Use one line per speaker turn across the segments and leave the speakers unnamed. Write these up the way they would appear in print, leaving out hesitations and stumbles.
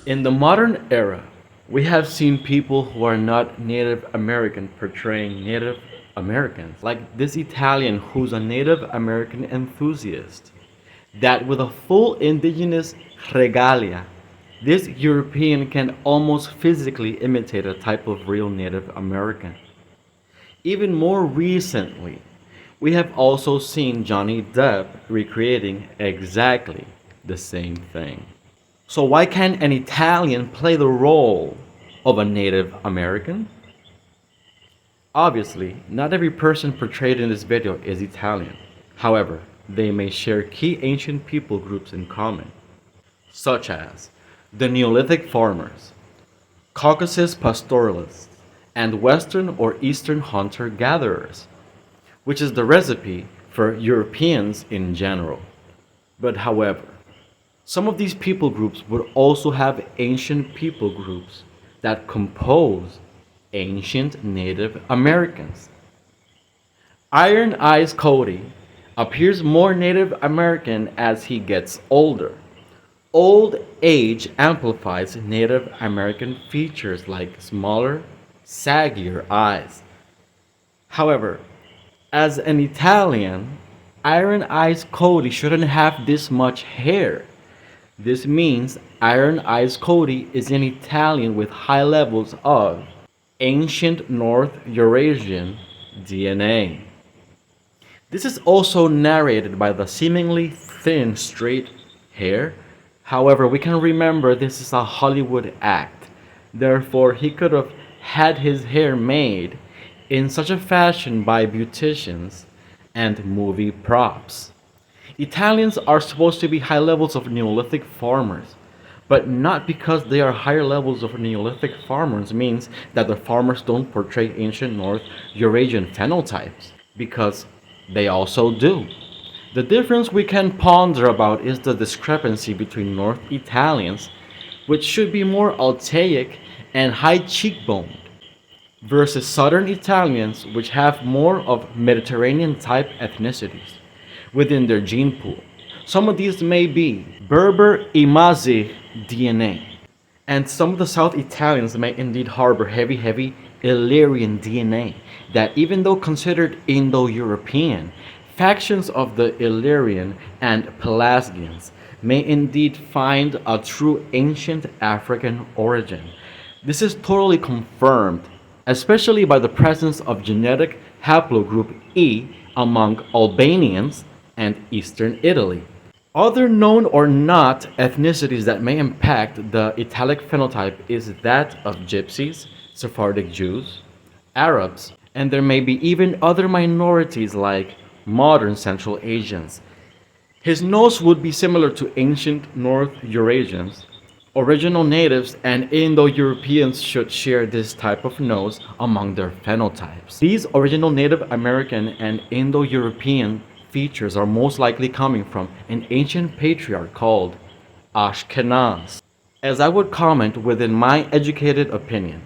In the modern era, we have seen people who are not Native American portraying Native Americans, like this Italian who's a Native American enthusiast, that with a full indigenous regalia, this European can almost physically imitate a type of real Native American. Even more recently, we have also seen Johnny Depp recreating exactly the same thing. So why can't an Italian play the role of a Native American? Obviously, not every person portrayed in this video is Italian. However, they may share key ancient people groups in common, such as the Neolithic farmers, Caucasus pastoralists, and Western or Eastern hunter-gatherers, which is the recipe for Europeans in general. But however, some of these people groups would also have ancient people groups that compose ancient Native Americans. Iron Eyes Cody appears more Native American as he gets older. Old age amplifies Native American features like smaller, saggier eyes. However, as an Italian, Iron Eyes Cody shouldn't have this much hair. This means Iron Eyes Cody is an Italian with high levels of ancient North Eurasian DNA. This is also narrated by the seemingly thin, straight hair. However, we can remember this is a Hollywood act. Therefore, he could have had his hair made in such a fashion by beauticians and movie props. Italians are supposed to be high levels of Neolithic farmers, but not because they are higher levels of Neolithic farmers means that the farmers don't portray ancient North Eurasian phenotypes, because they also do. The difference we can ponder about is the discrepancy between North Italians, which should be more Altaic and high cheekboned, versus Southern Italians, which have more of Mediterranean type ethnicities within their gene pool. Some of these may be Berber Imazi DNA, and some of the South Italians may indeed harbor heavy Illyrian DNA that, even though considered Indo-European, factions of the Illyrian and Pelasgians may indeed find a true ancient African origin. This is totally confirmed, especially by the presence of genetic haplogroup E among Albanians and Eastern Italy. Other known or not ethnicities that may impact the Italic phenotype is that of Gypsies, Sephardic Jews, Arabs, and there may be even other minorities like modern Central Asians. His nose would be similar to ancient North Eurasians. Original natives and Indo-Europeans should share this type of nose among their phenotypes. These original Native American and Indo-European features are most likely coming from an ancient patriarch called Ashkenaz. As I would comment within my educated opinion,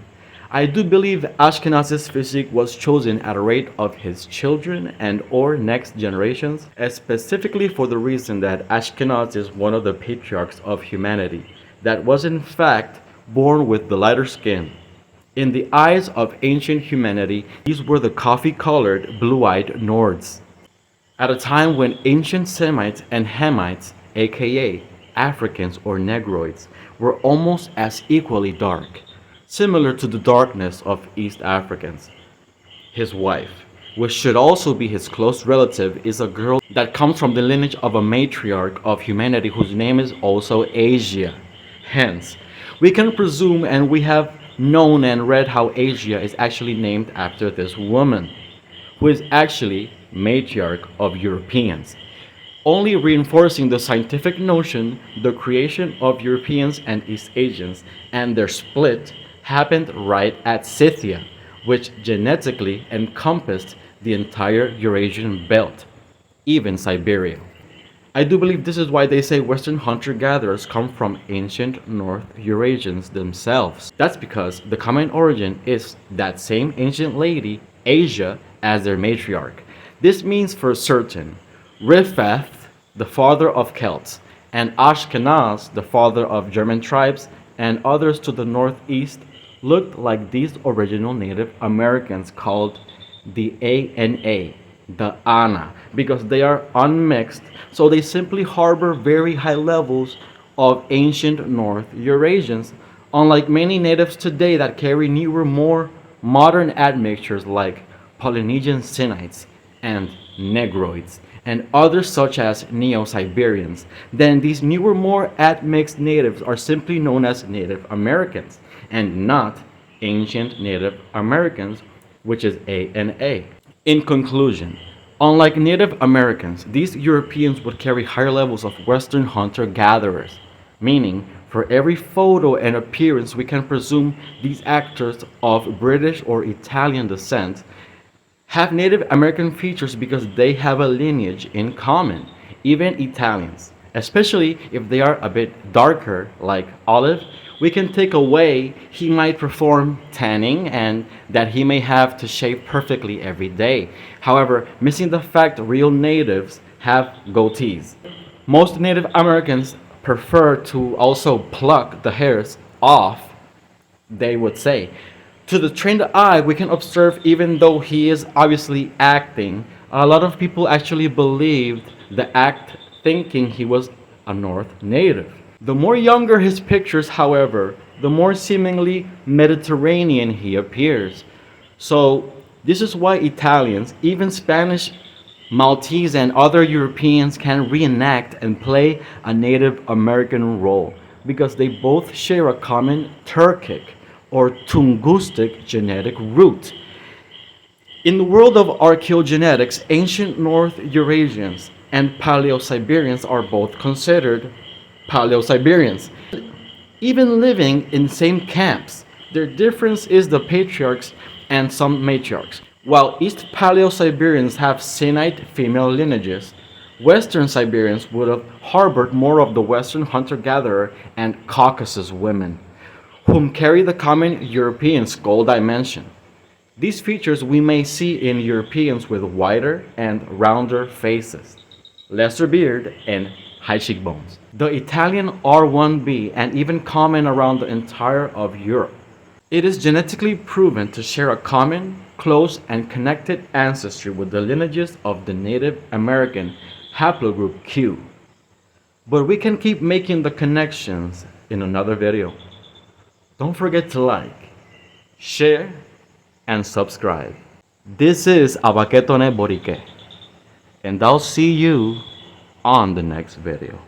I do believe Ashkenaz's physique was chosen at a rate of his children and or next generations, specifically for the reason that Ashkenaz is one of the patriarchs of humanity that was in fact born with the lighter skin. In the eyes of ancient humanity, these were the coffee-colored, blue-eyed Nords. At a time when ancient Semites and Hamites, aka Africans or Negroids, were almost as equally dark, similar to the darkness of East Africans. His wife, which should also be his close relative, is a girl that comes from the lineage of a matriarch of humanity whose name is also Asia. Hence, we can presume and we have known and read how Asia is actually named after this woman, who is actually matriarch of Europeans, only reinforcing the scientific notion the creation of Europeans and East Asians and their split happened right at Scythia, which genetically encompassed the entire Eurasian belt, even Siberia. I do believe this is why they say Western hunter-gatherers come from ancient North Eurasians themselves. That's because the common origin is that same ancient lady, Asia, as their matriarch. This means for certain Riphath, the father of Celts, and Ashkenaz, the father of German tribes, and others to the northeast looked like these original Native Americans called the ANA, the ANA, because they are unmixed, so they simply harbor very high levels of ancient North Eurasians, unlike many natives today that carry newer, more modern admixtures like Polynesian Sinites and Negroids, and others such as Neo-Siberians. Then these newer, more admixed natives are simply known as Native Americans, and not ancient Native Americans, which is ANA. In conclusion, unlike Native Americans, these Europeans would carry higher levels of Western hunter-gatherers, meaning for every photo and appearance we can presume these actors of British or Italian descent have Native American features because they have a lineage in common, even Italians. Especially if they are a bit darker, like Olive, we can take away he might perform tanning and that he may have to shave perfectly every day. However, missing the fact real natives have goatees. Most Native Americans prefer to also pluck the hairs off, they would say. To the trained eye, we can observe even though he is obviously acting, a lot of people actually believed the act thinking he was a North native. The more younger his pictures, however, the more seemingly Mediterranean he appears. So, this is why Italians, even Spanish, Maltese, and other Europeans can reenact and play a Native American role because they both share a common Turkic or Tungustic genetic root. In the world of archaeogenetics, ancient North Eurasians and Paleo-Siberians are both considered Paleo-Siberians, even living in same camps. Their difference is the patriarchs and some matriarchs. While East Paleo-Siberians have Sinite female lineages, Western Siberians would have harbored more of the Western hunter-gatherer and Caucasus women, whom carry the common European skull dimension. These features we may see in Europeans with wider and rounder faces, lesser beard, and high cheekbones. The Italian R1b and even common around the entire of Europe. It is genetically proven to share a common, close, and connected ancestry with the lineages of the Native American haplogroup Q. But we can keep making the connections in another video. Don't forget to like, share, and subscribe. This is Abaketone Borike, and I'll see you on the next video.